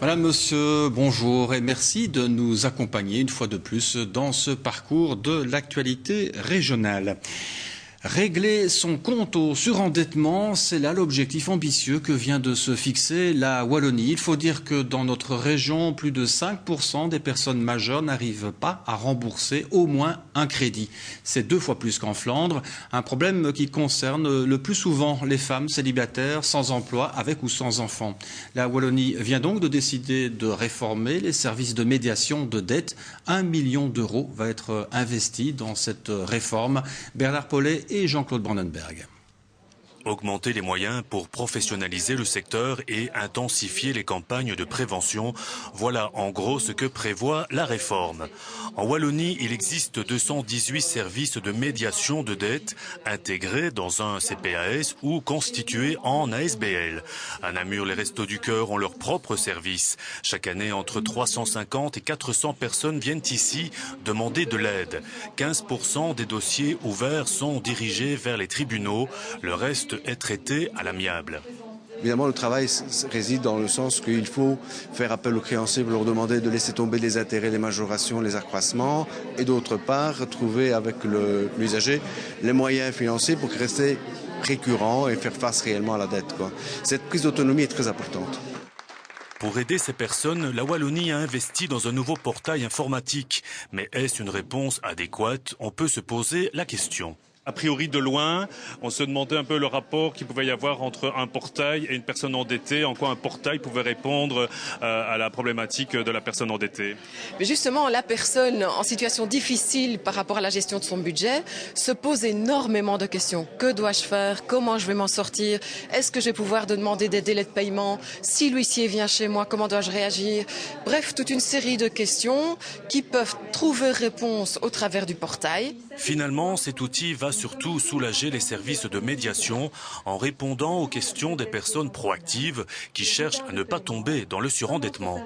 Madame, monsieur, bonjour et merci de nous accompagner une fois de plus dans ce parcours de l'actualité régionale. Régler son compte au surendettement, c'est là l'objectif ambitieux que vient de se fixer la Wallonie. Il faut dire que dans notre région, plus de 5% des personnes majeures n'arrivent pas à rembourser au moins un crédit. C'est 2 fois plus qu'en Flandre, un problème qui concerne le plus souvent les femmes célibataires, sans emploi, avec ou sans enfants. La Wallonie vient donc de décider de réformer les services de médiation de dette. 1 million d'euros va être investi dans cette réforme. Bernard Paulet et Jean-Claude Brandenberg. Augmenter les moyens pour professionnaliser le secteur et intensifier les campagnes de prévention, voilà en gros ce que prévoit la réforme. En Wallonie, il existe 218 services de médiation de dette intégrés dans un CPAS ou constitués en ASBL. À Namur, les Restos du Cœur ont leur propre service. Chaque année, entre 350 et 400 personnes viennent ici demander de l'aide. 15% des dossiers ouverts sont dirigés vers les tribunaux. Le reste est traité à l'amiable. Évidemment, le travail réside dans le sens qu'il faut faire appel aux créanciers pour leur demander de laisser tomber les intérêts, les majorations, les accroissements et d'autre part, trouver avec l'usager les moyens financiers pour rester récurrent et faire face réellement à la dette. Cette prise d'autonomie est très importante. Pour aider ces personnes, la Wallonie a investi dans un nouveau portail informatique. Mais est-ce une réponse adéquate? On peut se poser la question. A priori, de loin, on se demandait un peu le rapport qu'il pouvait y avoir entre un portail et une personne endettée, en quoi un portail pouvait répondre à la problématique de la personne endettée. Mais justement, la personne en situation difficile par rapport à la gestion de son budget se pose énormément de questions. Que dois-je faire? Comment je vais m'en sortir? Est-ce que je vais pouvoir demander des délais de paiement? Si l'huissier vient chez moi, comment dois-je réagir? Bref, toute une série de questions qui peuvent trouver réponse au travers du portail. Finalement, cet outil va surtout soulager les services de médiation en répondant aux questions des personnes proactives qui cherchent à ne pas tomber dans le surendettement.